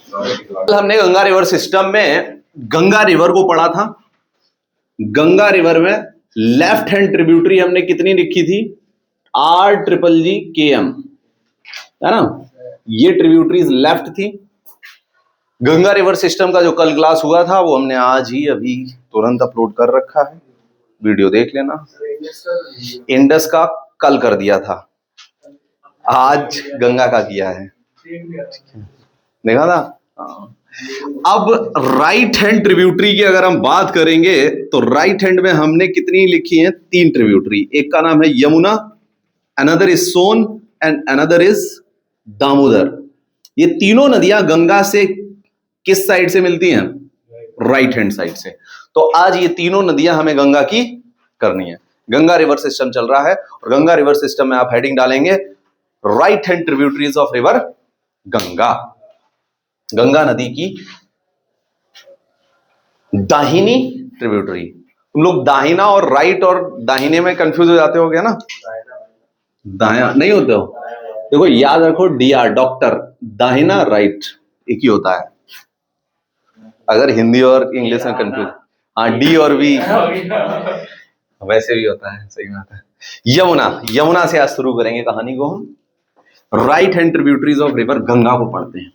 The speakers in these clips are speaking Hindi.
कल हमने गंगा रिवर सिस्टम में गंगा रिवर को पढ़ा था। गंगा रिवर में लेफ्ट हैंड ट्रिब्यूटरी हमने कितनी लिखी थी? RGGKM, है ना। ये ट्रिब्यूटरीज लेफ्ट थी। गंगा रिवर सिस्टम का जो कल क्लास हुआ था वो हमने आज ही अभी तुरंत अपलोड कर रखा है, वीडियो देख लेना। इंडस का कल कर दिया था, आज गंगा का किया है, देखा था। अब राइट हैंड ट्रिब्यूटरी की अगर हम बात करेंगे तो राइट हैंड में हमने कितनी लिखी है? 3 ट्रिब्यूटरी। एक का नाम है Yamuna, another is Son and another is Damodar. ये तीनों नदियां गंगा से किस साइड से मिलती हैं? राइट हैंड साइड से। तो आज ये तीनों नदियां हमें गंगा की करनी है। गंगा रिवर सिस्टम चल रहा है और गंगा रिवर सिस्टम में आप हेडिंग डालेंगे right hand tributaries of river Ganga. Ganga नदी की दाहिनी ट्रिब्यूटरी। तुम लोग दाहिना और राइट और दाहिने में कंफ्यूज हो जाते हो क्या ना? दाया नहीं होते हो? देखो याद रखो, DR डॉक्टर, दाहिना राइट एक ही होता है। अगर हिंदी और इंग्लिश में कंफ्यूज, हाँ डी और बी वैसे भी होता है, सही बात है। यमुना, यमुना से आज शुरू करेंगे कहानी को हम। Right hand tributaries of river Ganga को पढ़ते हैं।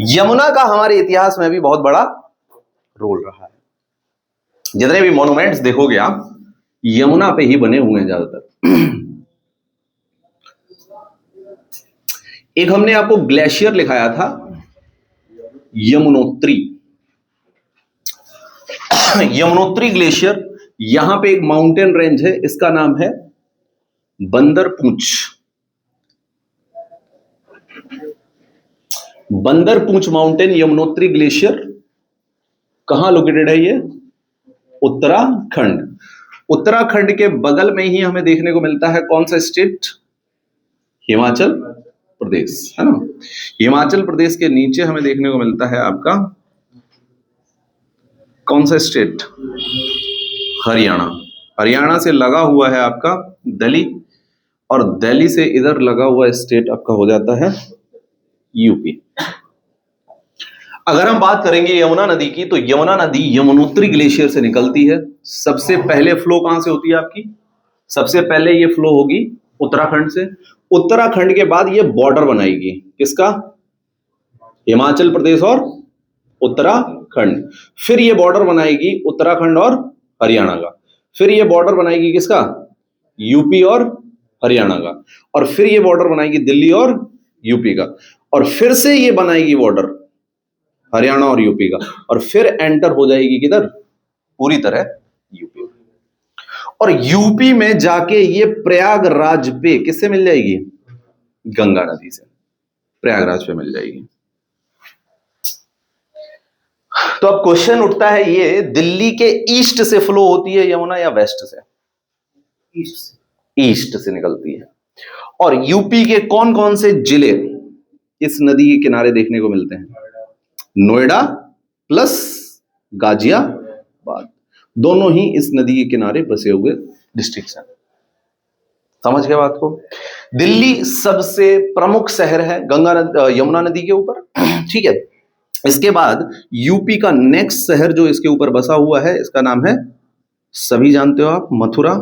यमुना का हमारे इतिहास में भी बहुत बड़ा रोल रहा है। जितने भी मॉन्यूमेंट्स देखोगे आप यमुना पे ही बने हुए हैं ज्यादातर। एक हमने आपको ग्लेशियर लिखाया था, यमुनोत्री। यमुनोत्री ग्लेशियर, यहां पे एक माउंटेन रेंज है, इसका नाम है बंदरपूंछ। बंदरपूंछ माउंटेन, यमुनोत्री ग्लेशियर कहां लोकेटेड है? ये उत्तराखंड। उत्तराखंड के बगल में ही हमें देखने को मिलता है कौन सा स्टेट? हिमाचल प्रदेश, है ना। हिमाचल प्रदेश के नीचे हमें देखने को मिलता है आपका कौन सा स्टेट? हरियाणा। हरियाणा से लगा हुआ है आपका दिल्ली, और दिल्ली से इधर लगा हुआ स्टेट आपका हो जाता है यूपी। अगर हम बात करेंगे यमुना नदी की, तो यमुना नदी यमुनोत्री ग्लेशियर से निकलती है। सबसे पहले फ्लो कहां से होती है आपकी? सबसे पहले ये फ्लो होगी उत्तराखंड से। उत्तराखंड के बाद ये बॉर्डर बनाएगी किसका? हिमाचल प्रदेश और उत्तराखंड। फिर ये बॉर्डर बनाएगी उत्तराखंड और हरियाणा का। फिर ये बॉर्डर बनाएगी किसका? यूपी और हरियाणा का। और फिर ये बॉर्डर बनाएगी दिल्ली और यूपी का। और फिर से ये बनाएगी बॉर्डर हरियाणा और यूपी का। और फिर एंटर हो जाएगी किधर? पूरी तरह यूपी। और यूपी में जाके ये प्रयागराज पे किससे मिल जाएगी? गंगा नदी से प्रयागराज पे मिल जाएगी। तो अब क्वेश्चन उठता है, ये दिल्ली के ईस्ट से फ्लो होती है यमुना या वेस्ट से? ईस्ट से निकलती है। और यूपी के कौन कौन से जिले इस नदी के किनारे देखने को मिलते हैं? नोएडा प्लस गाजियाबाद, दोनों ही इस नदी के किनारे बसे हुए डिस्ट्रिक्ट हैं। समझ गए बात को? दिल्ली सबसे प्रमुख शहर है यमुना नदी के ऊपर, ठीक है। इसके बाद यूपी का नेक्स्ट शहर जो इसके ऊपर बसा हुआ है, इसका नाम है, सभी जानते हो आप, मथुरा।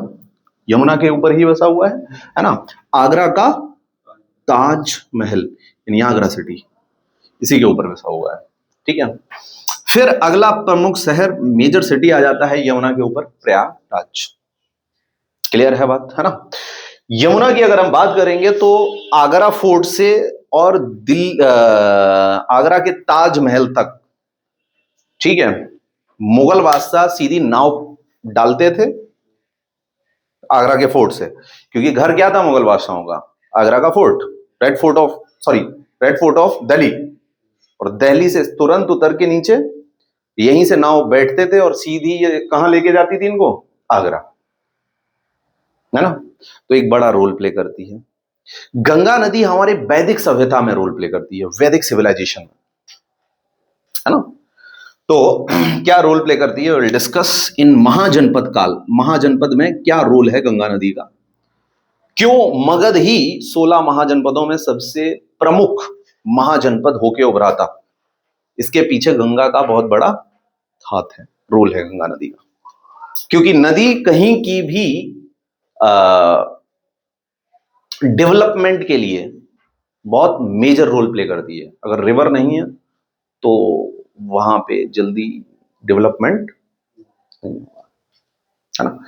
यमुना के ऊपर ही बसा हुआ है ना। आगरा का ताजमहल यानी आगरा सिटी इसी के ऊपर बसा हुआ है, ठीक है। फिर अगला प्रमुख शहर, मेजर सिटी आ जाता है यमुना के ऊपर, प्रयागराज। क्लियर है बात, है ना। यमुना की अगर हम बात करेंगे तो आगरा फोर्ट से और आगरा के ताजमहल तक, ठीक है, मुगल बादशाह सीधी नाव डालते थे आगरा के फोर्ट से, क्योंकि घर क्या था मुगल बादशाहों का? आगरा का fort, red fort of Delhi. और दिल्ली से तुरंत उतर के नीचे यहीं से नाव बैठते थे और सीधी ये कहां लेके जाती थी इनको? आगरा, है ना। तो एक बड़ा रोल प्ले करती है गंगा नदी, हमारे वैदिक सभ्यता में रोल प्ले करती है, वैदिक सिविलाइजेशन में, है ना। तो क्या रोल प्ले करती है, विल डिस्कस इन महाजनपद काल। महाजनपद में क्या रोल है गंगा नदी का? क्यों मगध ही 16 महाजनपदों में सबसे प्रमुख महाजनपद होके उभरा था? इसके पीछे गंगा का बहुत बड़ा हाथ है, रोल है गंगा नदी का, क्योंकि नदी कहीं की भी डेवलपमेंट के लिए बहुत मेजर रोल प्ले करती है। अगर रिवर नहीं है तो वहां पे जल्दी डेवलपमेंट नहीं होगा, है ना।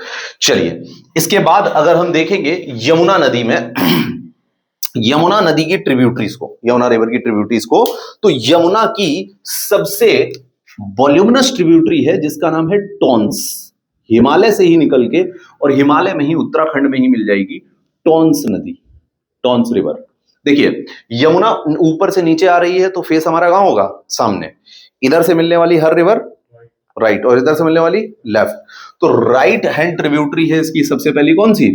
चलिए, इसके बाद अगर हम देखेंगे यमुना नदी में यमुना नदी की ट्रिब्यूटरीज को, यमुना रिवर की ट्रिब्यूटरीज को, तो यमुना की सबसे वॉल्यूमिनस ट्रिब्यूटरी है जिसका नाम है टॉन्स। हिमालय से ही निकल के, और हिमालय में ही उत्तराखंड में ही मिल जाएगी टॉन्स नदी, टॉन्स रिवर। देखिए, यमुना ऊपर से नीचे आ रही है तो फेस हमारा कहां होगा? सामने। इधर से मिलने वाली हर रिवर राइट, और इधर से मिलने वाली लेफ्ट। तो राइट हैंड ट्रिब्यूटरी है इसकी सबसे पहली कौन सी?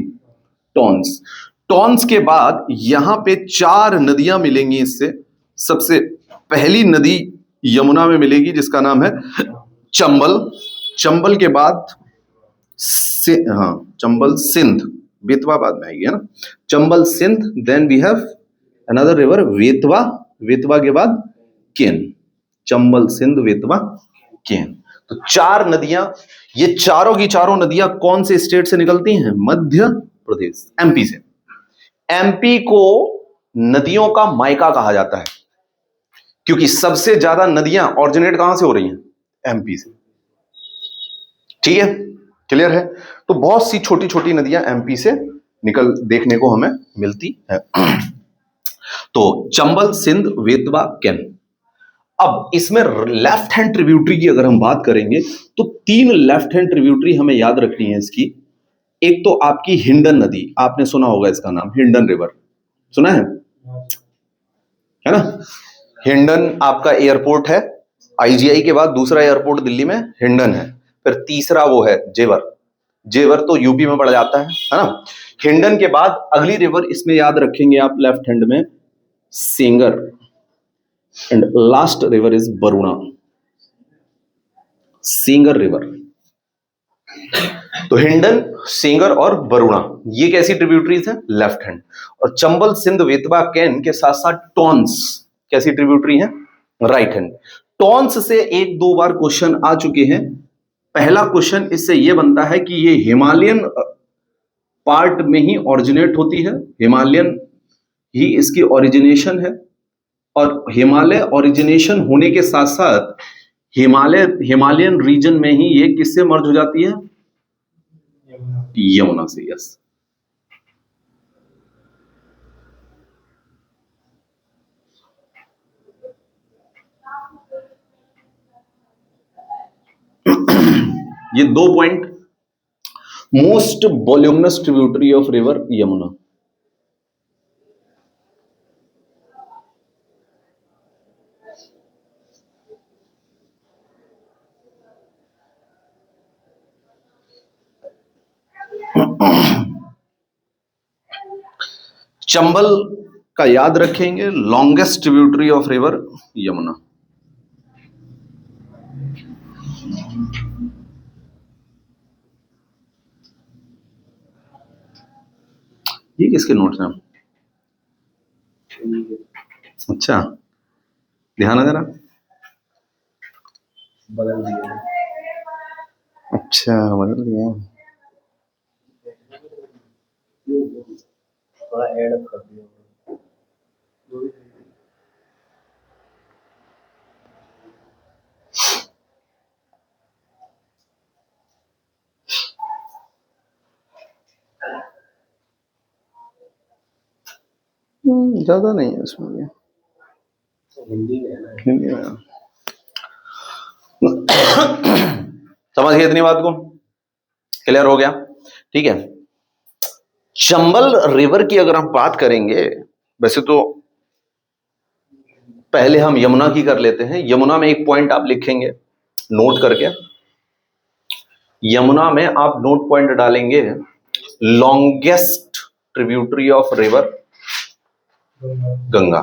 टॉन्स। टॉन्स के बाद यहां पे 4 नदियां मिलेंगी इससे। सबसे पहली नदी यमुना में मिलेगी जिसका नाम है चंबल। चंबल के बाद चंबल सिंध, बेतवा बाद में आएगी, है ना। Chambal Sindh, then we have another river Betwa, Betwa के बाद केन। चंबल सिंध वेतवा केन। तो 4 नदियां, ये चारों की चारों नदियां कौन से स्टेट से निकलती हैं? मध्य प्रदेश, एमपी से। एमपी को नदियों का मायका कहा जाता है क्योंकि सबसे ज्यादा नदियां ऑरिजिनेट कहां से हो रही हैं? एमपी से। ठीक है, क्लियर है। तो बहुत सी छोटी छोटी नदियां एमपी से निकल देखने को हमें मिलती है। तो चंबल सिंध वेतवा केन। अब इसमें लेफ्ट हैंड ट्रिब्यूटरी की अगर हम बात करेंगे तो 3 लेफ्ट हैंड ट्रिब्यूटरी हमें याद रखनी है इसकी। एक तो आपकी हिंडन नदी, आपने सुना होगा इसका नाम, हिंडन रिवर, सुना है ना। हिंडन आपका एयरपोर्ट है, आईजीआई के बाद दूसरा एयरपोर्ट दिल्ली में हिंडन है। फिर तीसरा वो है जेवर। जेवर तो यूपी में पड़ जाता है ना। हिंडन के बाद अगली रिवर इसमें याद रखेंगे आप लेफ्ट हैंड में, Sengar, and last river is Varuna, Sengar river. तो हिंडन, सेंगर और वरुणा, ये कैसी ट्रिब्यूटरीज हैं? Left hand. और चंबल सिंध वेतवा केन के साथ साथ टॉन्स कैसी ट्रिब्यूटरी है? Right hand. टॉन्स से 1-2 बार क्वेश्चन आ चुके हैं। पहला क्वेश्चन इससे यह बनता है कि ये हिमालयन पार्ट में ही ओरिजिनेट होती है, हिमालयन ही इसकी ओरिजिनेशन है। और हिमालय ओरिजिनेशन होने के साथ साथ हिमालयन रीजन में ही ये किससे मर्ज हो जाती है? यमुना से। यस, ये 2 point. Most voluminous tributary of river Yamuna. Chambal का याद रखेंगे, longest tributary of river Yamuna. ये किसके नोट्स हैं? अच्छा, ध्यान है जरा। बदल दिया। अच्छा, बदल दिया। थोड़ा ऐड कर दिया। ज्यादा नहीं है इसमें, हिंदी में है ना, हिंदी में। समझ गए इतनी बात को? क्लियर हो गया? ठीक है। चंबल रिवर की अगर हम बात करेंगे, वैसे तो पहले हम यमुना की कर लेते हैं। यमुना में एक पॉइंट आप लिखेंगे नोट करके, यमुना में आप नोट पॉइंट डालेंगे longest tributary of river Ganga.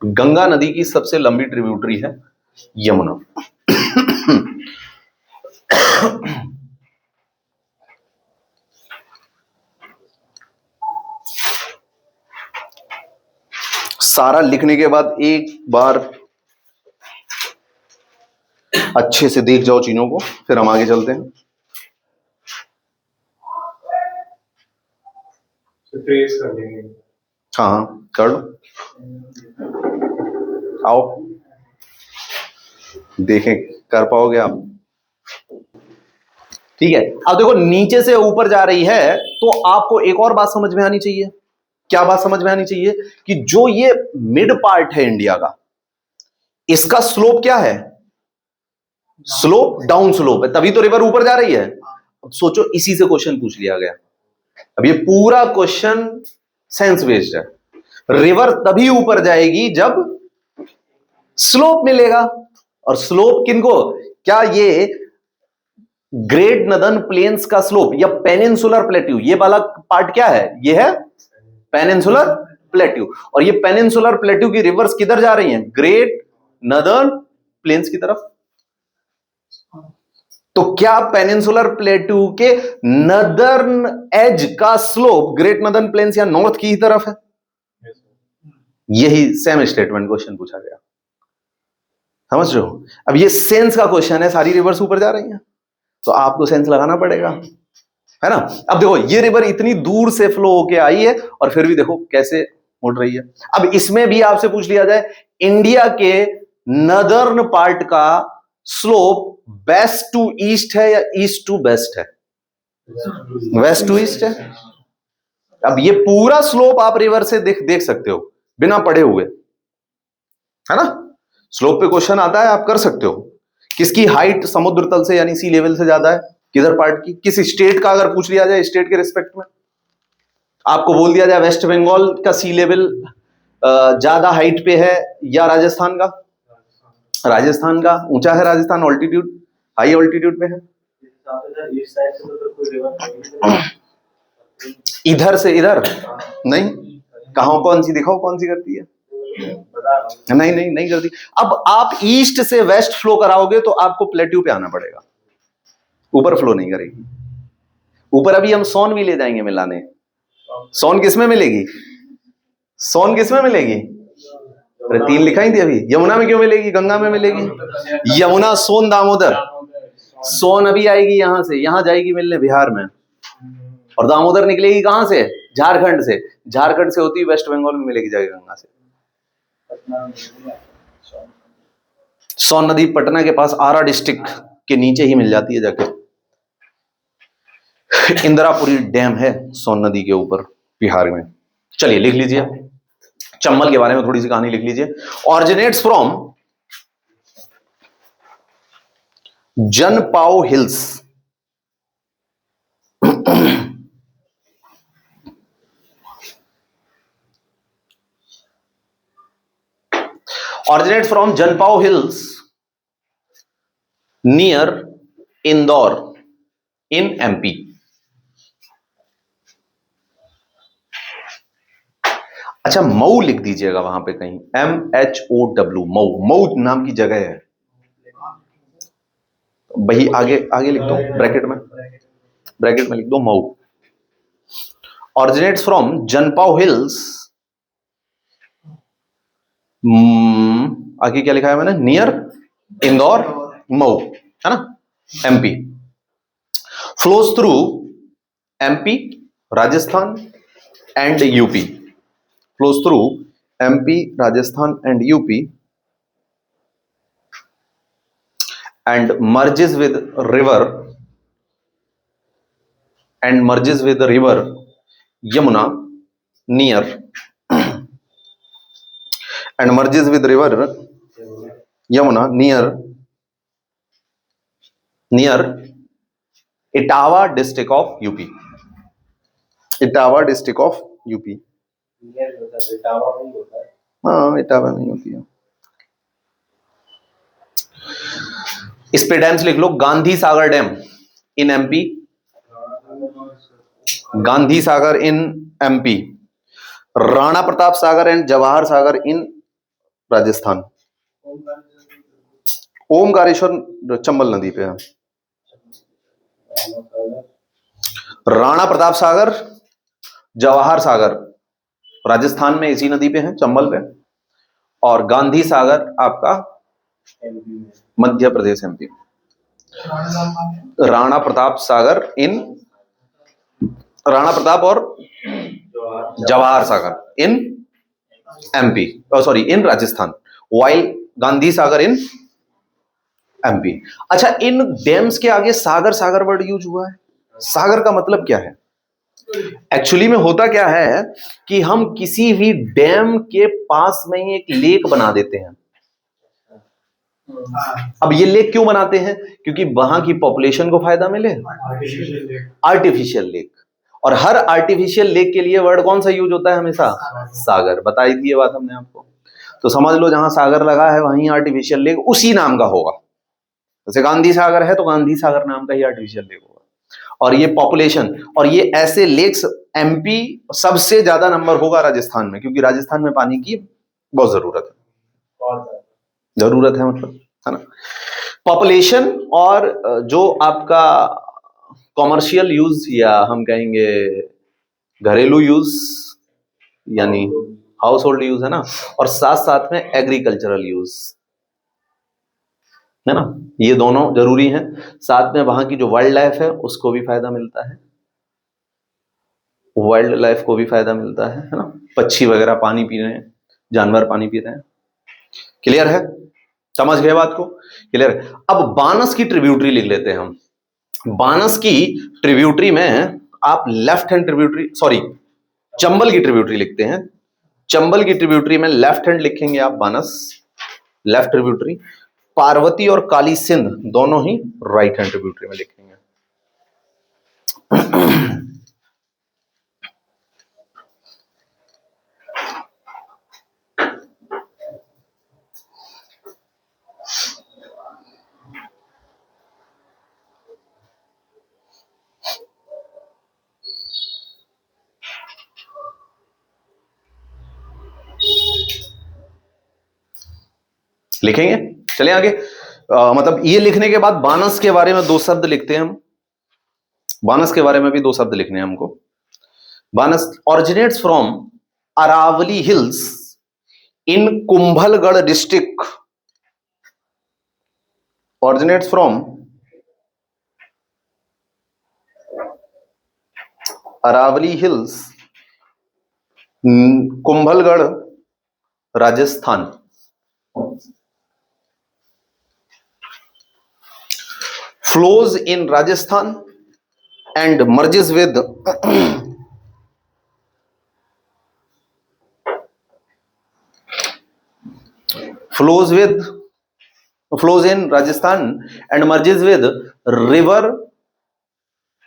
Ganga नदी की सबसे लंबी ट्रिब्यूटरी है यमुना। सारा लिखने के बाद एक बार अच्छे से देख जाओ चीजों को, फिर हम आगे चलते हैं। ट्रेस कर लेंगे। हाँ हाँ कर लो, आओ देखें कर पाओगे आप। ठीक है, अब देखो नीचे से ऊपर जा रही है तो आपको एक और बात समझ में आनी चाहिए। क्या बात समझ में आनी चाहिए? कि जो ये मिड पार्ट है इंडिया का, इसका स्लोप क्या है? स्लोप डाउन स्लोप है, तभी तो रिवर ऊपर जा रही है। अब सोचो इसी से क्वेश्चन पूछ लिया गया। अब ये पूरा क्वेश्चन सेंस बेस्ड है। रिवर तभी ऊपर जाएगी जब स्लोप मिलेगा। और स्लोप किनको? क्या ये ग्रेट नदर्न प्लेन्स का स्लोप या पेनिनसुलर प्लेट्यू, ये वाला पार्ट क्या है? ये है पेनिनसुलर प्लेट्यू। और ये पेनिनसुलर प्लेट्यू की रिवर्स किधर जा रही हैं? ग्रेट नदर्न प्लेन्स की तरफ। तो क्या पेनिनसुलर प्लेट्यू के नदर्न एज का स्लोप ग्रेट नदर्न प्लेन्स या नॉर्थ की ही तरफ है? यही सेम स्टेटमेंट क्वेश्चन पूछा गया, समझ रहे हो? अब ये सेंस का क्वेश्चन है, सारी रिवर्स ऊपर जा रही हैं तो आपको सेंस लगाना पड़ेगा, है ना? अब देखो ये रिवर इतनी दूर से फ्लो होके आई है और फिर भी देखो कैसे मुड़ रही है। अब इसमें भी आपसे पूछ लिया जाए, इंडिया के नदर्न पार्ट का स्लोप वेस्ट टू ईस्ट है या ईस्ट टू वेस्ट है? वेस्ट टू ईस्ट है। अब ये पूरा स्लोप आप रिवर से देख सकते हो बिना पढ़े हुए, है ना? स्लोप पे क्वेश्चन आता है, आप कर सकते हो। किसकी हाइट समुद्र तल से यानी सी लेवल से ज्यादा है, किधर पार्ट की, किस स्टेट का अगर पूछ लिया जाए, स्टेट के रिस्पेक्ट में आपको बोल दिया जाए वेस्ट बंगाल का सी लेवल ज्यादा हाइट पे है या राजस्थान का? राजस्थान का ऊंचा है, राजस्थान ऑल्टीट्यूड हाई ऑल्टीट्यूड पे है। इधर से इधर नहीं, कहां कौन सी दिखाओ, कौन सी करती है? नहीं नहीं नहीं करती। अब आप ईस्ट से वेस्ट फ्लो कराओगे तो आपको प्लेट्यू पे आना पड़ेगा, ऊपर फ्लो नहीं करेगी। ऊपर अभी हम सोन भी ले जाएंगे मिलाने। सोन किसमें मिलेगी? सोन किसमें मिलेगी? अरे 3 लिखाई थी अभी। यमुना में क्यों मिलेगी? गंगा में मिलेगी। यमुना सोन दामोदर। सोन अभी आएगी यहां से, यहां जाएगी मिलने बिहार में, और दामोदर निकलेगी कहां से? झारखंड से। झारखंड से होती वेस्ट बंगाल में मिलेगी जाएगी गंगा से। सोन नदी पटना के पास आरा डिस्ट्रिक्ट के नीचे ही मिल जाती है जाके। इंदिरापुरी डैम है सोन नदी के ऊपर बिहार में। चलिए लिख लीजिए, चंबल के बारे में थोड़ी सी कहानी लिख लीजिए। Originates from Janpao hills, originates from Janpao Hills near Indore in MP. अच्छा मऊ लिख दीजिएगा वहां पे कहीं, MHOW, मऊ, मऊ नाम की जगह है। वही आगे आगे लिख दो, ब्रैकेट में लिख दो Mau. Originates from Janpao hills, आगे क्या लिखा है मैंने? नियर इंदौर, मऊ, है ना? MP। Flows through MP, Rajasthan and UP. Flows through MP, Rajasthan and UP and merges with river Yamuna near and merges with river Yamuna near Etawah district of UP. Etawah district of UP। हाँ इटावा नहीं होती है। इस पे डैम्स लिख लो, Gandhi Sagar dam in MP, Gandhi Sagar in MP, Rana Pratap Sagar and Jawahar Sagar in Rajasthan. Omkareshwar Chambal नदी पे है। राणा प्रताप सागर, जवाहर सागर राजस्थान में इसी नदी पे है, चंबल पे। और गांधी सागर आपका मध्य प्रदेश एमपी। राणा प्रताप सागर इन, राणा प्रताप और Jawahar Sagar in MP, sorry in Rajasthan, while Gandhi Sagar in MP. अच्छा, इन डैम्स के आगे सागर सागर वर्ड यूज हुआ है। सागर का मतलब क्या है? एक्चुअली में होता क्या है कि हम किसी भी डैम के पास में ही एक लेक बना देते हैं। अब ये लेक क्यों बनाते हैं? क्योंकि वहां की पॉपुलेशन को फायदा मिले। Artificial lake. और हर आर्टिफिशियल लेक के लिए वर्ड कौन सा यूज होता है हमेशा? सागर। बताई थी ये बात हमने आपको। तो समझ लो जहां सागर लगा है वहीं आर्टिफिशियल लेक उसी नाम का होगा। जैसे गांधी सागर है तो गांधी सागर नाम का ही आर्टिफिशियल लेक होगा। और ये पॉपुलेशन और ये ऐसे लेक्स एमपी सबसे ज्यादा नंबर होगा राजस्थान में, क्योंकि राजस्थान में पानी की बहुत जरूरत है। जरूरत है मतलब, है ना। पॉपुलेशन और जो आपका कॉमर्शियल यूज या हम कहेंगे घरेलू यूज यानी हाउस होल्ड यूज है ना, और साथ साथ में एग्रीकल्चरल यूज है ना, ये दोनों जरूरी हैं। साथ में वहां की जो वाइल्ड लाइफ है उसको भी फायदा मिलता है, वाइल्ड लाइफ को भी फायदा मिलता है ना। पक्षी वगैरह पानी पी रहे हैं, जानवर पानी पी रहे हैं। क्लियर है? समझ गए बात को? क्लियर है? अब बानस की ट्रिब्यूटरी लिख लेते हैं हम। बानस की ट्रिब्यूटरी में आप left hand tributary, sorry Chambal की ट्रिब्यूटरी लिखते हैं। चंबल की ट्रिब्यूटरी में लेफ्ट हैंड लिखेंगे आप बानस, लेफ्ट ट्रिब्यूटरी। पार्वती और काली सिंध दोनों ही राइट हैंड ट्रिब्यूटरी में लिखेंगे। लिखेंगे। चले आगे। मतलब ये लिखने के बाद बानस के बारे में दो शब्द लिखते हैं हम। बानस के बारे में भी दो शब्द लिखने हैं हमको। Banas originates from Aravalli hills in Kumbhalgarh district. Originates from Aravalli hills, Kumbhalgarh, Rajasthan. Flows in Rajasthan and merges with flows in Rajasthan and merges with river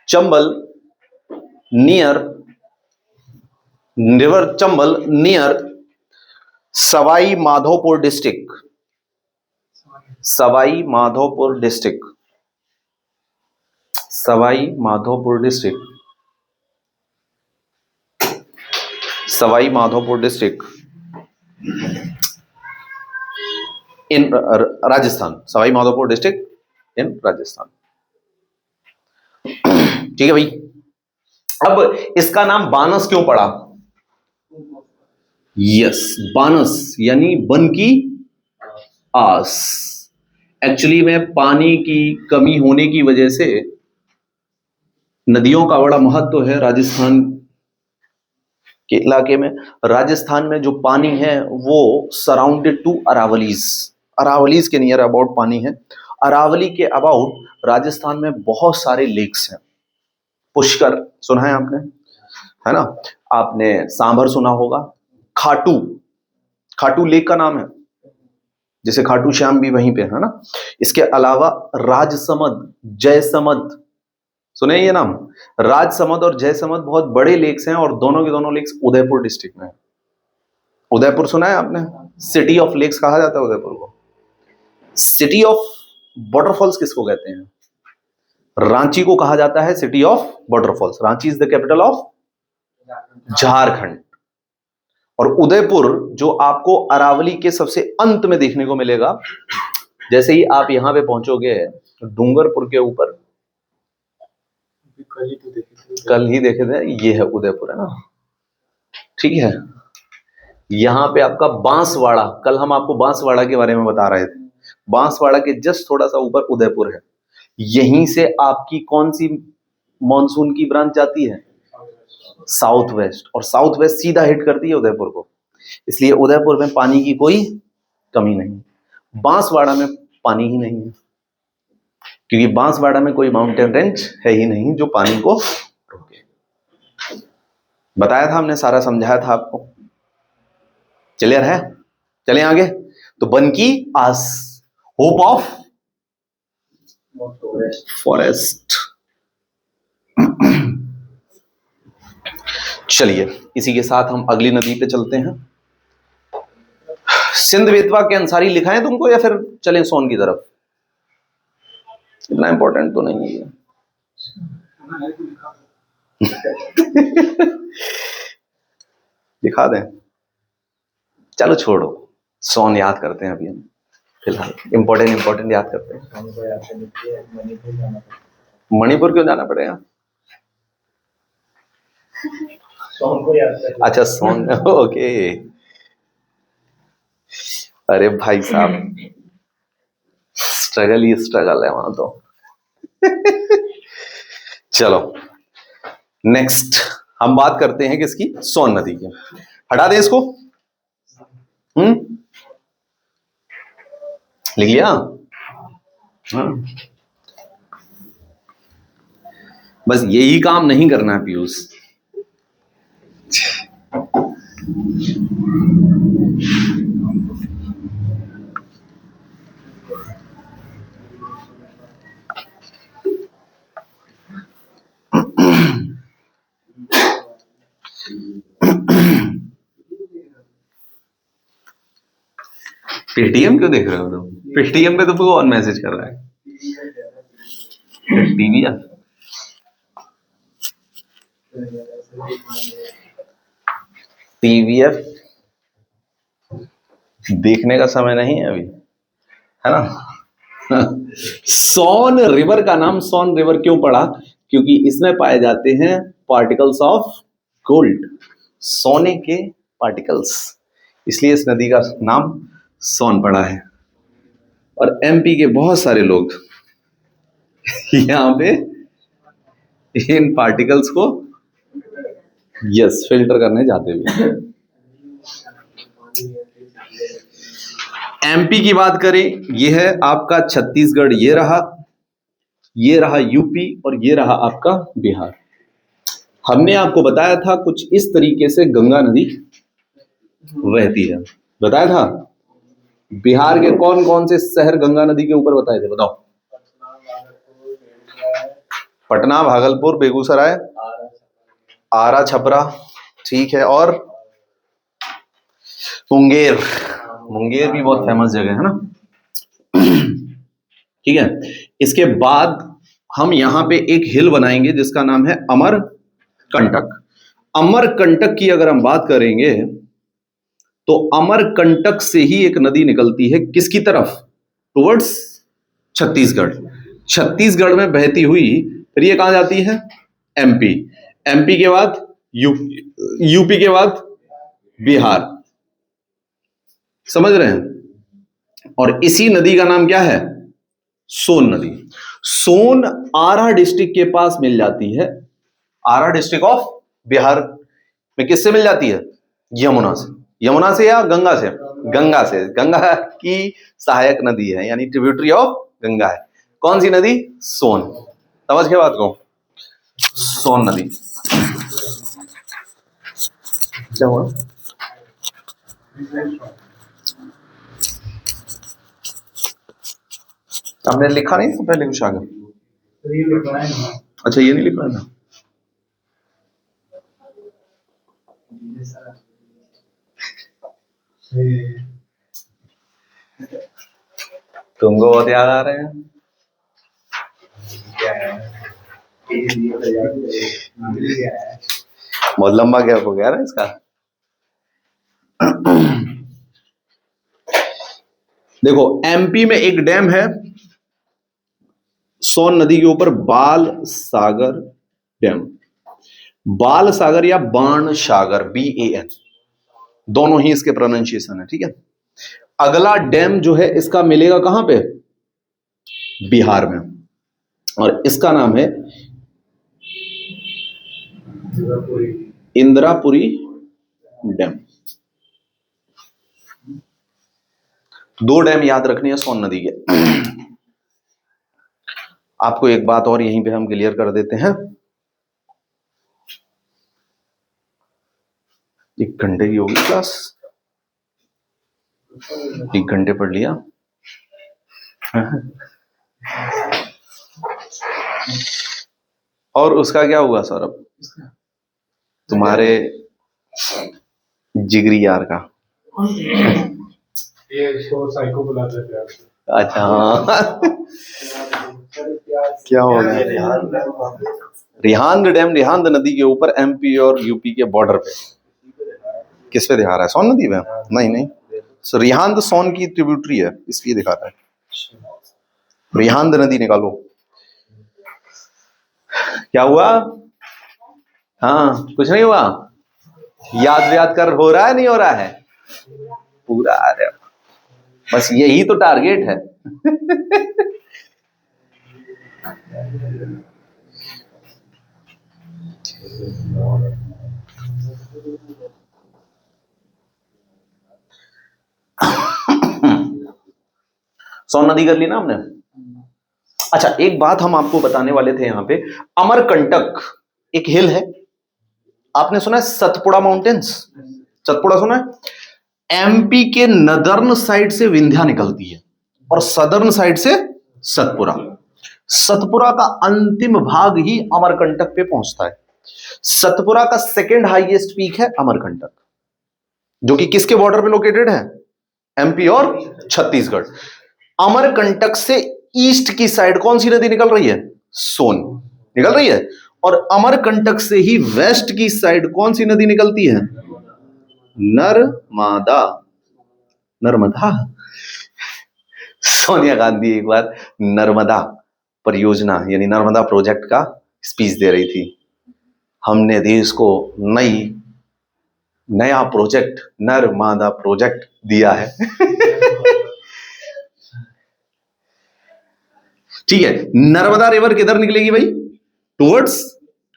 Chambal near Savai Madhopur district. Savai Madhopur district. Savai Madhopur district. Savai Madhopur district in Rajasthan. Savai Madhopur district in Rajasthan. ठीक है भाई। अब इसका नाम बानस क्यों पड़ा? यस, बानस यानी वन की आस। एक्चुअली में पानी की कमी होने की वजह से नदियों का बड़ा महत्व है राजस्थान के इलाके में। राजस्थान में जो पानी है वो सराउंडेड टू अरावलीज, अरावलीज के नियर अबाउट पानी है। अरावली के अबाउट राजस्थान में बहुत सारे लेक्स हैं। पुष्कर सुना है आपने, है ना। आपने सांभर सुना होगा। खाटू, खाटू लेक का नाम है, जैसे खाटू श्याम भी वहीं पे है ना। इसके अलावा राजसमंद, जयसमंद सुने ये नाम? राजसमंद और जयसमंद बहुत बड़े लेक्स हैं और दोनों के दोनों लेक्स उदयपुर डिस्ट्रिक्ट में है। उदयपुर सुना है आपने? सिटी ऑफ लेक्स कहा जाता है उदयपुर को। सिटी ऑफ वाटरफॉल्स किसको कहते हैं? रांची को कहा जाता है city of waterfalls. Ranchi is the capital of Jharkhand. और उदयपुर जो आपको अरावली के सबसे अंत में देखने को मिलेगा। जैसे ही आप यहां पे पहुंचोगे डूंगरपुर के ऊपर, कल ही देखे थे, ये है उदयपुर, है ना। ठीक है, यहां पे आपका बांसवाड़ा, कल हम आपको बांसवाड़ा के बारे में बता रहे थे, बांसवाड़ा के जस्ट थोड़ा सा ऊपर उदयपुर है। यहीं से आपकी कौन सी मॉनसून की ब्रांच जाती है? साउथ वेस्ट, और साउथ वेस्ट सीधा हिट करती है उदयपुर को, इसलिए उदयपुर में पानी की कोई कमी नहीं। बांसवाड़ा में पानी ही नहीं है, क्योंकि बांसवाड़ा में कोई माउंटेन रेंज है ही नहीं जो पानी को रोके। बताया था हमने, सारा समझाया था आपको, क्लियर है? चले आगे। तो बन की आस, होप ऑफ फॉरेस्ट। चलिए इसी के साथ हम अगली नदी पे चलते हैं। सिंध बेतवा के अंसारी लिखा है तुमको, या फिर चलें सोन की तरफ? इतना इंपॉर्टेंट तो नहीं है। दिखा दें? चलो छोड़ो, सोन याद करते हैं अभी हम, फिलहाल इंपॉर्टेंट याद करते हैं। मणिपुर क्यों जाना पड़ेगा? सोन को याद करते। अच्छा सोन, ओके। अरे भाई साहब, स्ट्रगल ही स्ट्रगल है वहां तो। चलो नेक्स्ट हम बात करते हैं किसकी? सोन नदी की। हटा दे इसको। लिख लिया? बस यही काम नहीं करना है पीयूष। पेटीएम क्यों देख रहे हो तुम? पेटीएम पे तो कौन मैसेज कर रहा है? टीवीएफ। टीवीएफ देखने का समय नहीं है अभी, है ना? सोन रिवर का नाम सोन रिवर क्यों पड़ा? क्योंकि इसमें पाए जाते हैं पार्टिकल्स ऑफ गोल्ड, सोने के पार्टिकल्स, इसलिए इस नदी का नाम सोन पड़ा है। और एमपी के बहुत सारे लोग यहां पे इन पार्टिकल्स को फिल्टर करने जाते हुए। एमपी की बात करें, यह है आपका छत्तीसगढ़, ये रहा यूपी, और ये रहा आपका बिहार। हमने आपको बताया था कुछ इस तरीके से गंगा नदी बहती है, बताया था। बिहार के कौन कौन से शहर गंगा नदी के ऊपर बताए थे, बताओ? पटना, भागलपुर, बेगूसराय, आरा, छपरा, ठीक है, और मुंगेर। मुंगेर भी बहुत फेमस जगह है ना, ठीक है। इसके बाद हम यहां पे एक हिल बनाएंगे जिसका नाम है अमरकंटक। अमरकंटक की अगर हम बात करेंगे तो अमरकंटक से ही एक नदी निकलती है किसकी तरफ? टुवर्ड्स छत्तीसगढ़। छत्तीसगढ़ में बहती हुई फिर ये कहां जाती है? एमपी। एमपी के बाद यूपी के बाद बिहार, समझ रहे हैं? और इसी नदी का नाम क्या है? सोन नदी। सोन आरा डिस्ट्रिक्ट के पास मिल जाती है। आरा डिस्ट्रिक्ट ऑफ बिहार में किससे मिल जाती है? यमुना से। यमुना से या गंगा से? गंगा से। गंगा की सहायक नदी है, यानी ट्रिब्यूटरी ऑफ गंगा है। कौन सी नदी? सोन। समझ के बात को? सोन नदी। क्या हुआ? आपने लिखा नहीं था पहले कुछ आगे? अच्छा, ये नहीं लिखा था। तुमको बहुत याद आ रहे हैं। बहुत लंबा गैप हो गया ना इसका। देखो एमपी में एक डैम है सोन नदी के ऊपर, बाल सागर डैम। बाल सागर या बाण सागर, BAN, दोनों ही इसके प्रोनाउंसिएशन है, ठीक है। अगला डैम जो है इसका मिलेगा कहां पे? बिहार में, और इसका नाम है इंदिरापुरी डैम। दो डैम याद रखनी है सोन नदी के। आपको एक बात और यहीं पे हम क्लियर कर देते हैं, 1 घंटे की होगी क्लास, 1 घंटे पढ़ लिया। और उसका क्या हुआ सौरभ, तुम्हारे जिगरी यार का? ये इसको साइको बुलाते हैं प्यार से। अच्छा हाँ। क्या हो गया? रिहांद डैम रिहांद नदी के ऊपर एमपी और यूपी के बॉर्डर पे। किस पे दिखा रहा है? सोन नदी पे? नहीं नहीं, सो रिहांद सोन की ट्रिब्यूटरी है, इसलिए दिखा रहा है। रिहांद नदी निकालो। क्या हुआ? हाँ कुछ नहीं हुआ, याद व्याद कर हो रहा है नहीं हो रहा है? पूरा आ रहा है, बस यही तो टारगेट है। सोन नदी कर ली ना हमने। अच्छा एक बात हम आपको बताने वाले थे, यहां पे अमरकंटक एक हिल है, आपने सुना है सतपुड़ा माउंटेन्स? सतपुड़ा सुना है? एमपी के नदर्न साइड से विंध्या निकलती है और सदर्न साइड से सतपुड़ा। सतपुड़ा का अंतिम भाग ही अमरकंटक पे पहुंचता है। सतपुड़ा का सेकंड हाईएस्ट पीक है अमरकंटक, जो कि किसके बॉर्डर पे लोकेटेड है? एमपी और छत्तीसगढ़। अमरकंटक से ईस्ट की साइड कौन सी नदी निकल रही है? सोन निकल रही है। और अमरकंटक से ही वेस्ट की साइड कौन सी नदी निकलती है? नर्मदा। नर्मदा। सोनिया गांधी एक बार नर्मदा परियोजना यानी नर्मदा प्रोजेक्ट का स्पीच दे रही थी। हमने देश को नया प्रोजेक्ट नर्मदा प्रोजेक्ट दिया है। ठीक है, नर्मदा रिवर किधर निकलेगी भाई? Towards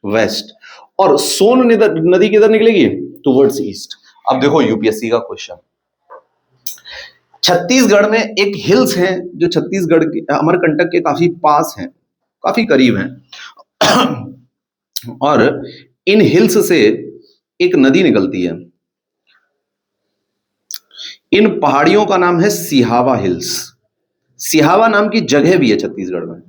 waste. और सोन नदी किधर निकलेगी? Towards east. अब देखो यूपीएससी का क्वेश्चन, छत्तीसगढ़ में एक हिल्स हैं जो छत्तीसगढ़ के अमरकंटक के काफी पास हैं, काफी करीब हैं। और इन हिल्स से एक नदी निकलती है, इन पहाड़ियों का नाम है सिहावा हिल्स। सिहावा नाम की जगह भी है छत्तीसगढ़ में,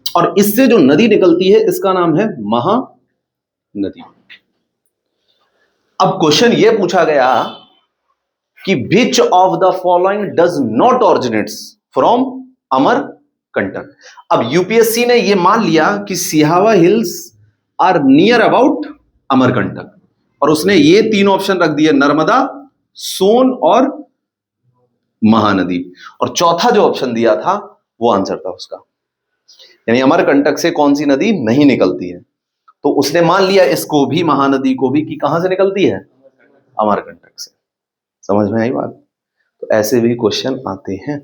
और इससे जो नदी निकलती है इसका नाम है महानदी। अब क्वेश्चन यह पूछा गया कि which of the following does not originates from Amarkantak. अब यूपीएससी ने यह मान लिया कि Sihawa hills are near about Amarkantak, और उसने ये 3 ऑप्शन रख दिए, नर्मदा, सोन और महानदी। और चौथा जो ऑप्शन दिया था वो आंसर था उसका, यानी अमरकंटक से कौन सी नदी नहीं निकलती है। तो उसने मान लिया इसको भी, महानदी को भी, कि कहां से निकलती है? अमरकंटक से। समझ में आई बात? तो ऐसे भी क्वेश्चन आते हैं।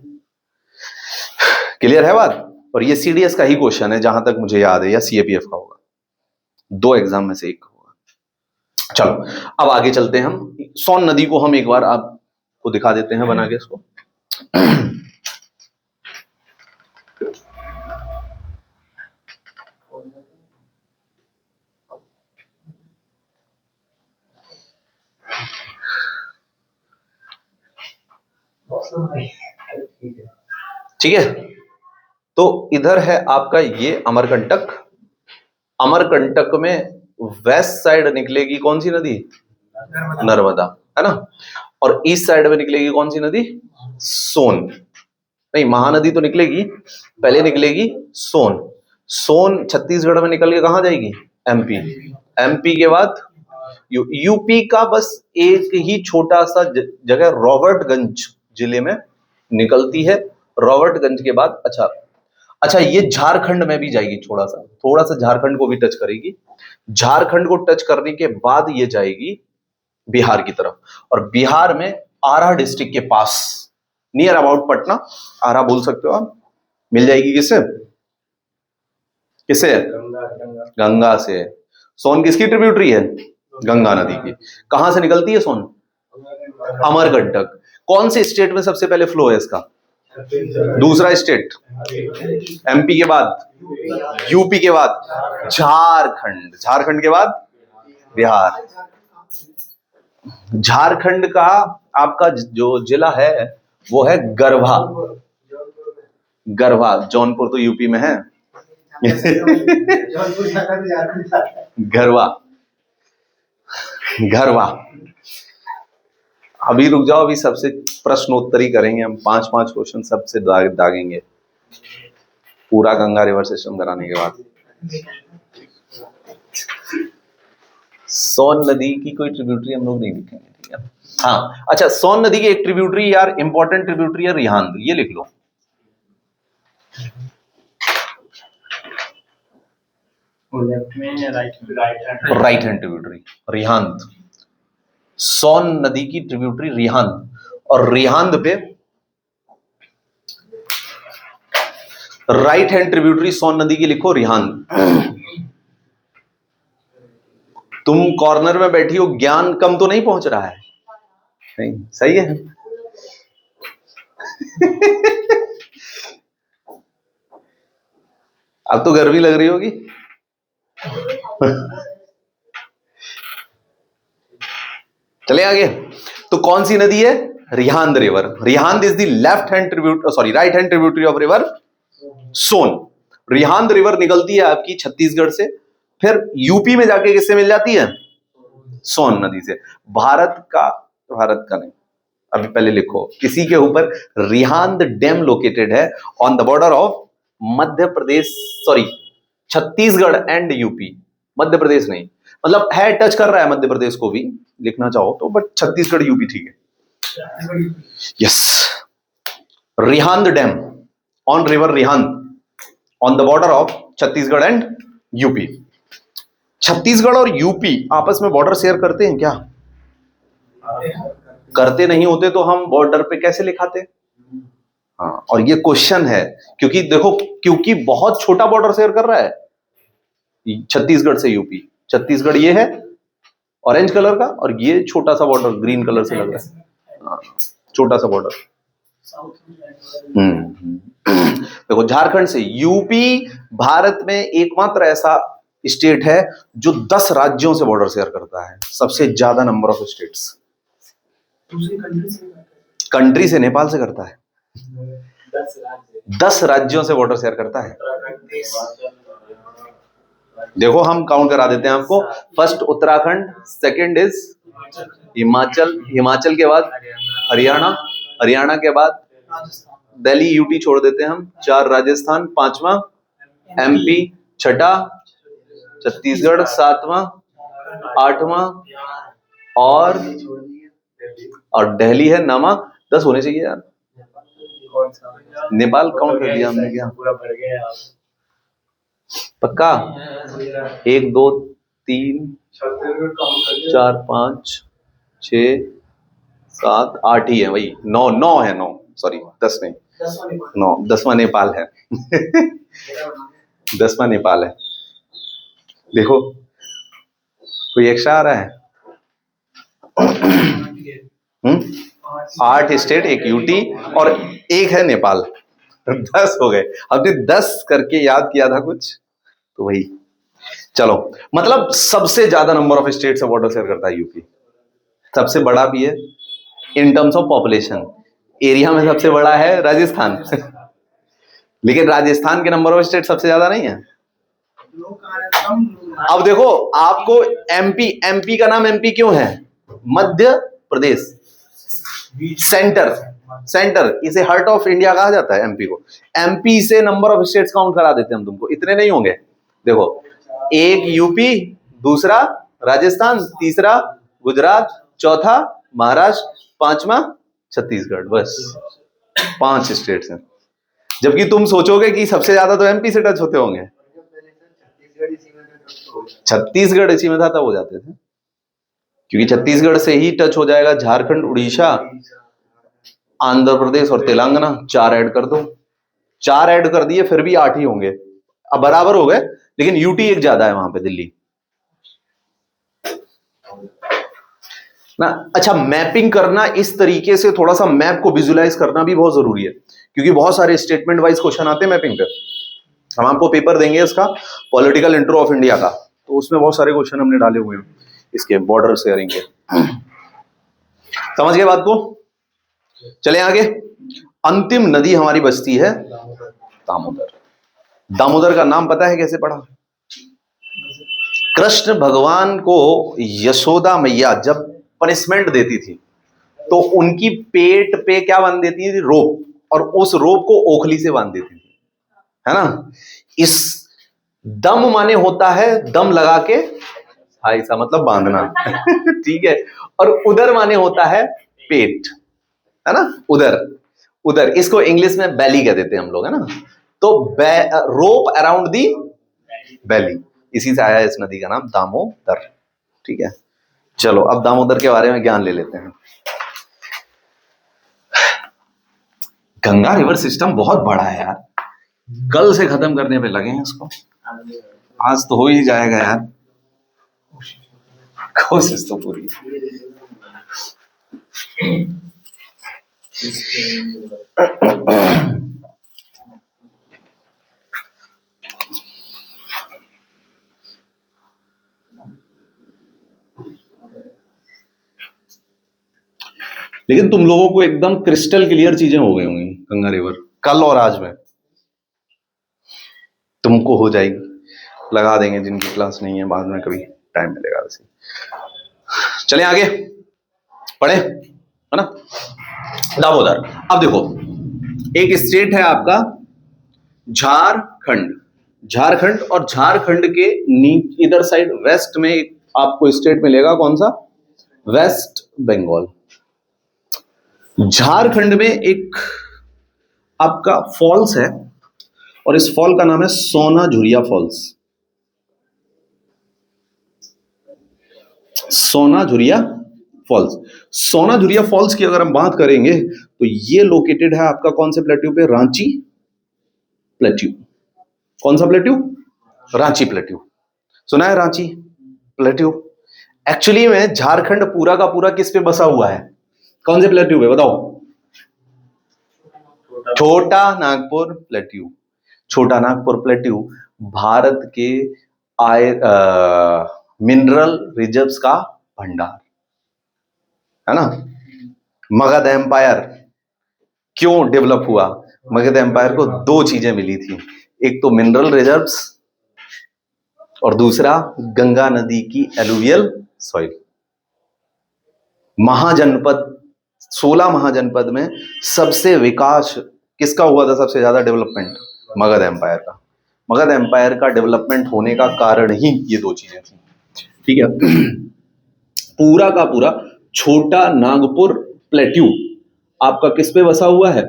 क्लियर है बात? और ये सीडीएस का ही क्वेश्चन है जहां तक मुझे याद है, या सीएपीएफ का होगा, 2 एग्जाम में से एक होगा। चलो अब आगे चलते हैं हम। सोन नदी को हम एक बार आपको दिखा देते हैं बना के इसको। ठीक है, तो इधर है आपका ये अमरकंटक। अमरकंटक में वेस्ट साइड निकलेगी कौन सी नदी? नर्मदा, है ना। और ईस्ट साइड में निकलेगी कौन सी नदी? सोन। नहीं, महानदी तो निकलेगी, पहले निकलेगी सोन। सोन छत्तीसगढ़ में निकल के कहां जाएगी? एमपी। एमपी के बाद यूपी का बस एक ही छोटा सा जगह रॉबर्टगंज जिले में निकलती है। रॉबर्टगंज के बाद अच्छा ये झारखंड में भी जाएगी, थोड़ा सा झारखंड को भी टच करेगी। झारखंड को टच करने के बाद ये जाएगी बिहार की तरफ, और बिहार में आरा डिस्ट्रिक्ट के पास, नियर अबाउट पटना, आरा बोल सकते हो आप। मिल जाएगी किससे? किससे? गंगा से। सोन किसकी ट्रिब्यूटरी है? गंगा नदी की। कहां से निकलती है सोन? अमरकंटक। कौन से स्टेट में सबसे पहले फ्लो है इसका? दूसरा स्टेट? एमपी के बाद? यूपी के बाद झारखंड, झारखंड के बाद बिहार। झारखंड का आपका जो जिला है वो है गढ़वा। गढ़वा, जौनपुर तो यूपी में है। गढ़वा, गढ़वा। अभी रुक जाओ, अभी सबसे प्रश्नोत्तरी करेंगे हम, 5-5 क्वेश्चन सबसे दागेंगे पूरा गंगा रिवर सिस्टम कराने के बाद। सोन नदी की कोई ट्रिब्यूटरी हम लोग नहीं लिखेंगे, ठीक है? हाँ, अच्छा, सोन नदी की एक ट्रिब्यूटरी यार, इंपॉर्टेंट ट्रिब्यूटरी है रिहांद, ये लिख लो। राइट हैंड ट्रिब्यूटरी रिहांद, सोन नदी की ट्रिब्यूटरी रिहांद। और रिहांद पे राइट हैंड ट्रिब्यूटरी सोन नदी की लिखो, रिहांद। तुम कॉर्नर में बैठी हो, ज्ञान कम तो नहीं पहुंच रहा है? नहीं, सही है। अब तो गर्मी लग रही होगी। चले आगे। तो कौन सी नदी है? Rihand river. Rihand is the left hand tributary, sorry right hand tributary of river Son. Rihand river निकलती है आपकी छत्तीसगढ़ से, फिर यूपी में जाके किससे मिल जाती है? सोन नदी से। भारत का नहीं, अभी पहले लिखो, इसी के ऊपर रिहांद डैम लोकेटेड है on the border of Madhya Pradesh, sorry Chhattisgarh and UP. Madhya Pradesh नहीं, मतलब है, टच कर रहा है मध्य प्रदेश को भी लिखना चाहो तो, बट छत्तीसगढ़ यूपी ठीक है। Yes, Rihand dam on river Rihand on the border of Chhattisgarh and UP. Chhattisgarh और यूपी आपस में बॉर्डर शेयर करते हैं क्या? करते नहीं होते तो हम बॉर्डर पे कैसे लिखाते? हाँ, और ये क्वेश्चन है, क्योंकि देखो, क्योंकि बहुत छोटा बॉर्डर शेयर कर रहा है छत्तीसगढ़ से यूपी। छत्तीसगढ़ ये है ऑरेंज कलर का, और ये छोटा सा बॉर्डर ग्रीन कलर से लग रहा है। हाँ, छोटा सा बॉर्डर। देखो, झारखंड से यूपी भारत में एकमात्र ऐसा स्टेट है जो 10 राज्यों से बॉर्डर शेयर करता है, सबसे ज्यादा नंबर ऑफ स्टेट्स। कंट्री से नेपाल से करता है, 10 राज्यों से बॉर्डर शेयर करता है। देखो, हम काउंट करा देते हैं आपको। First Uttarakhand, second is Himachal, Himachal के बाद हरियाणा, हरियाणा के बाद दिल्ली यूटी छोड़ देते हैं हम, 4 राजस्थान, 5वां एमपी, 6ठा छत्तीसगढ़, 7वां, 8वां और दिल्ली है 9वां। 10 होने चाहिए यार। नेपाल काउंट कर दिया हमने क्या? पक्का? 1 2 3 4 5 6 7 8 ही है, वही 9 है, 9 सॉरी 10 नहीं, 9। 10वां नेपाल है। 10वां नेपाल है। देखो, कोई एक्स्ट्रा आ रहा है? 8 स्टेट, 1 यूटी और 1 है नेपाल। 10 हो गए। हमने 10 करके याद किया था कुछ, तो वही। चलो, मतलब सबसे ज्यादा नंबर ऑफ स्टेट से बॉर्डर शेयर करता है यूपी। सबसे बड़ा भी है in terms of population. Area में सबसे बड़ा है राजस्थान। लेकिन राजस्थान के नंबर ऑफ स्टेट सबसे ज्यादा नहीं है। अब देखो, आपको एमपी का नाम एमपी क्यों है? मध्य प्रदेश, सेंटर, इसे हार्ट ऑफ इंडिया कहा जाता है एमपी को। एमपी से नंबर ऑफ स्टेट्स काउंट करा देते हैं हम तुमको, इतने नहीं होंगे। देखो, 1 यूपी, दूसरा राजस्थान, तीसरा गुजरात, चौथा महाराष्ट्र, 5वां छत्तीसगढ़। बस 5 स्टेट्स हैं। जबकि तुम सोचोगे कि सबसे ज्यादा तो एमपी से टच होते होंगे। छत्तीसगढ़ इसी में था, तब हो जाते थे। क्योंकि छत्तीसगढ़ से ही टच हो जाएगा झारखंड, उड़ीसा, आंध्र प्रदेश और तेलंगाना। 4 ऐड कर दो, 4 ऐड कर दिए, फिर भी 8 ही होंगे। अब बराबर हो गए, लेकिन यूटी एक ज्यादा है वहां पे, दिल्ली ना। अच्छा, मैपिंग करना इस तरीके से, थोड़ा सा मैप को विजुलाइज करना भी बहुत जरूरी है, क्योंकि बहुत सारे स्टेटमेंट वाइज क्वेश्चन आते हैं मैपिंग पे। हम आपको पेपर देंगे इसका, पॉलिटिकल इंट्रो ऑफ इंडिया का, तो उसमें बहुत सारे क्वेश्चन हमने डाले हुए हैं इसके बॉर्डर शेयरिंग के। समझ गए बात को? चले आगे। अंतिम नदी हमारी बचती है दामोदर। दामोदर का नाम पता है कैसे पड़ा? कृष्ण भगवान को यशोदा मैया जब पनिशमेंट देती थी, तो उनकी पेट पे क्या बांध देती थी? रोप, और उस रोप को ओखली से बांध देती थी, है ना। इस दम माने होता है दम लगा के, ऐसा मतलब बांधना ठीक है। और उदर माने होता है पेट, है ना, उदर। उदर, इसको इंग्लिश में बैली कह देते हैं हम लोग, है ना। तो रोप अराउंड दी बैली, इसी से आया इस नदी का नाम दामोदर। ठीक है, चलो अब दामोदर के बारे में ज्ञान ले लेते हैं। गंगा रिवर सिस्टम बहुत बड़ा है यार, कल से खत्म करने पे लगे हैं इसको, आज तो हो ही जाएगा यार, कोशिश तो पूरी। लेकिन तुम लोगों को एकदम क्रिस्टल क्लियर चीजें हो गई होंगी गंगा रिवर, कल और आज में तुमको हो जाएगी। लगा देंगे जिनकी क्लास नहीं है, बाद में कभी टाइम मिलेगा वैसे। चले आगे पढ़े, है ना। दामोदर, अब देखो एक स्टेट है आपका झारखंड। झारखंड, और झारखंड के इधर साइड वेस्ट में एक आपको स्टेट मिलेगा, कौन सा? वेस्ट बंगाल। झारखंड में एक आपका फॉल्स है, और इस फॉल का नाम है सोनाझुरिया फॉल्स। सोनाझुरिया फॉल्स। सोनाझुरिया फॉल्स की अगर हम बात करेंगे तो ये लोकेटेड है आपका कौन से प्लेट्यू पे? रांची प्लेट्यू। कौन सा प्लेट्यू? रांची प्लेट्यू। सुना है रांची प्लेट्यू? एक्चुअली में झारखंड पूरा का पूरा किस पे बसा हुआ है? कौन से प्लेट्यू पे बताओ? छोटा नागपुर प्लेट्यू। छोटा नागपुर प्लेट्यू भारत के मिनरल रिजर्व्स का भंडार, है ना। मगध एम्पायर क्यों डेवलप हुआ? मगध एम्पायर को 2 चीजें मिली थी, एक तो मिनरल रिजर्व्स, और दूसरा गंगा नदी की एलुवियल सॉइल। महाजनपद, 16 महाजनपद में सबसे विकास किसका हुआ था? सबसे ज्यादा डेवलपमेंट मगध एम्पायर का। मगध एम्पायर का डेवलपमेंट होने का कारण ही ये 2 चीजें थी, ठीक है। पूरा का पूरा छोटा नागपुर प्लेट्यू आपका किस पे बसा हुआ है?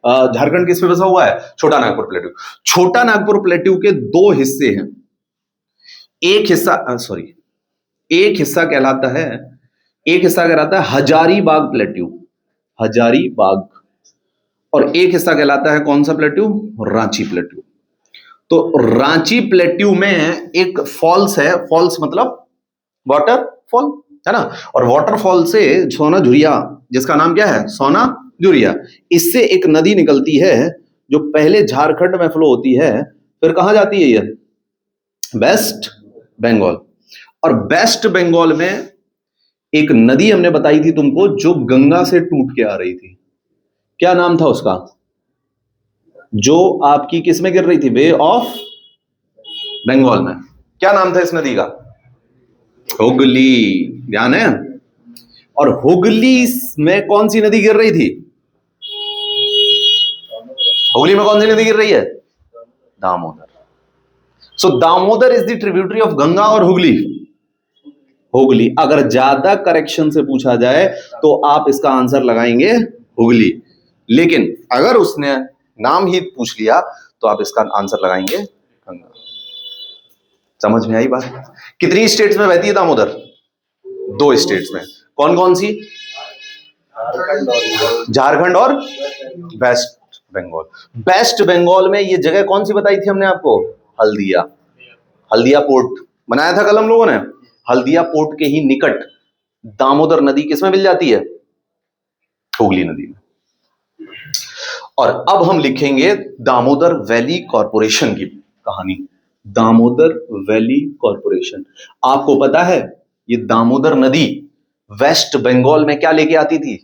झारखंड किस पे बसा हुआ है? छोटा नागपुर प्लेट्यू। छोटा नागपुर प्लेट्यू के 2 हिस्से हैं। एक हिस्सा कहलाता है हजारीबाग प्लेट्यू, हजारीबाग, और एक हिस्सा कहलाता है कौन सा प्लेट्यू? रांची प्लेट्यू। तो रांची प्लेट्यू में एक फॉल्स है, फॉल्स मतलब वाटरफॉल, है ना। और वाटरफॉल से सोनाझुरिया, जिसका नाम क्या है? सोनाझुरिया, इससे एक नदी निकलती है जो पहले झारखंड में फ्लो होती है, फिर कहां जाती है? ये वेस्ट बंगाल। और वेस्ट बंगाल में एक नदी हमने बताई थी तुमको जो गंगा से टूट के आ रही थी, क्या नाम था उसका? जो आपकी किस में गिर रही थी? बे ऑफ बंगाल में। क्या नाम था इस नदी का? हुगली, ध्यान है। और हुगली में कौन सी नदी गिर रही थी? हुगली में कौन सी नदी गिर रही है? Damodar. So Damodar is the tributary of Ganga और हुगली। हुगली, अगर ज्यादा करेक्शन से पूछा जाए तो आप इसका आंसर लगाएंगे हुगली, लेकिन अगर उसने नाम ही पूछ लिया तो आप इसका आंसर लगाएंगे गंगा। समझ में आई बात? कितनी स्टेट्स में बहती है दामोदर? दो स्टेट्स में। कौन कौन सी? झारखंड और वेस्ट बंगाल। वेस्ट बंगाल में ये जगह कौन सी बताई थी हमने आपको? हल्दिया। हल्दिया पोर्ट बनाया था कल हम लोगों ने। हल्दिया पोर्ट के ही निकट दामोदर नदी किसमें मिल जाती है? हुगली नदी में। और अब हम लिखेंगे दामोदर वैली कॉरपोरेशन की कहानी। Damodar valley corporation. आपको पता है ये दामोदर नदी वेस्ट बंगाल में क्या लेके आती थी?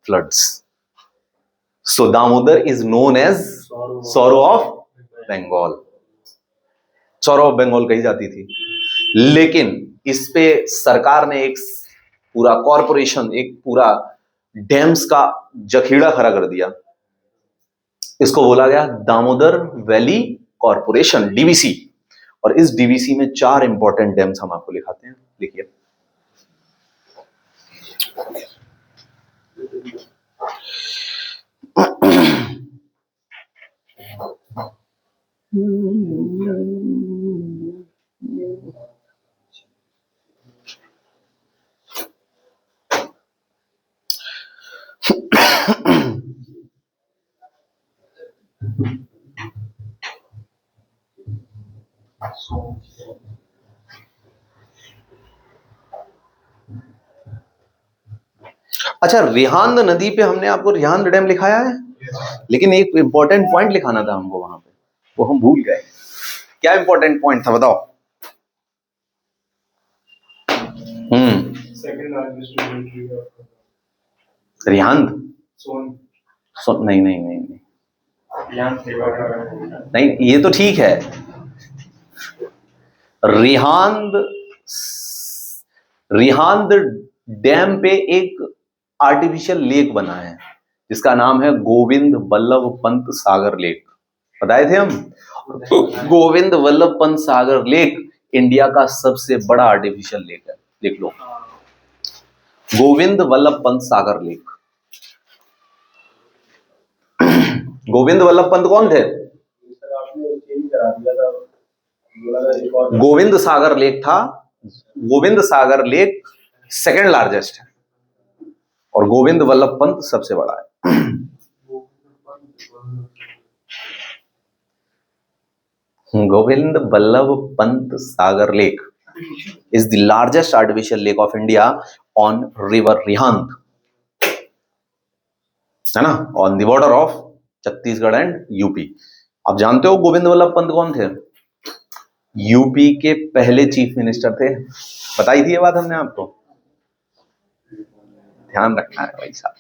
Floods. So Damodar is known as sorrow of Bengal. Sorrow of Bengal कही जाती थी। लेकिन इस पे सरकार ने एक पूरा कॉरपोरेशन, एक पूरा डैम्स का जखीड़ा खड़ा कर दिया। इसको बोला गया दामोदर वैली कॉरपोरेशन, डीवीसी। और इस डीवीसी में 4 इंपॉर्टेंट डैम्स हम आपको लिखाते हैं। लिखिए। अच्छा, रिहांद नदी पे हमने आपको रिहांद डैम लिखाया है, लेकिन एक इंपॉर्टेंट पॉइंट लिखाना था हमको वहां पे, वो हम भूल गए। क्या इंपॉर्टेंट पॉइंट था बताओ? Second largest tributary of Rihand. Son. नहीं नहीं नहीं नहीं रिहांद रिवर। नहीं, ये तो ठीक है। रिहांद, रिहांद डैम पे एक आर्टिफिशियल लेक बना है जिसका नाम है गोविंद वल्लभ पंत सागर लेक। बताए थे हम। गोविंद वल्लभ पंत सागर लेक इंडिया का सबसे बड़ा आर्टिफिशियल लेक है। लिख लो, गोविंद वल्लभ पंत सागर लेक। गोविंद वल्लभ पंत कौन थे? गोविंद सागर लेक था। गोविंद सागर लेक सेकंड लार्जेस्ट है और गोविंद वल्लभ पंत सबसे बड़ा है। Govind Vallabh Pant Sagar lake is the largest artificial lake of India on river Rihand, है ना, on the border of Chhattisgarh and UP. आप जानते हो गोविंद वल्लभ पंत कौन थे? यूपी के पहले चीफ मिनिस्टर थे। बताई थी ये बात हमने आपको, ध्यान रखना है भाई साहब।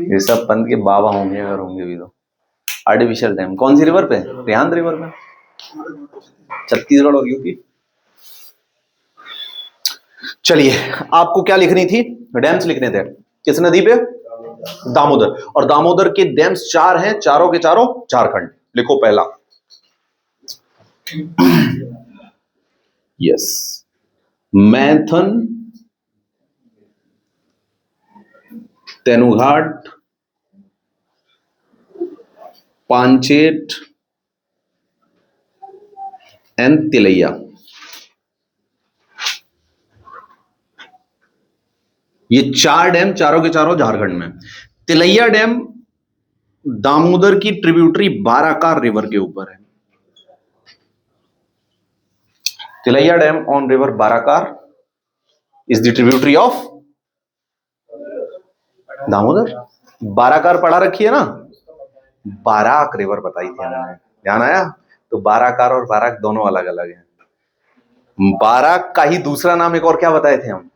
ये सब पंत के बाबा होंगे अगर होंगे भी तो। आर्टिफिशियल डैम कौन सी रिवर पे? रिहांद रिवर में, छत्तीसगढ़ और यूपी। चलिए, आपको क्या लिखनी थी? डैम्स लिखने थे। किस नदी पे? दामोदर। और दामोदर के डैम्स 4 हैं, चारों के चारों झारखंड। लिखो पहला, यस, मैथन, तेनुघाट, पांचेत एंड तिलैया। ये 4 डैम चारों के चारों झारखंड में। तिलैया डैम दामोदर की ट्रिब्यूटरी बाराकार रिवर के ऊपर है। Tilaiya dam on river Barakar is the tributary of Damodar. Barakar पढ़ा रखी है ना, बाराक रिवर बताई थी हमने, ध्यान आया? तो बाराकार और बाराक दोनों अलग अलग हैं। बाराक का ही दूसरा नाम एक और क्या बताए थे हम?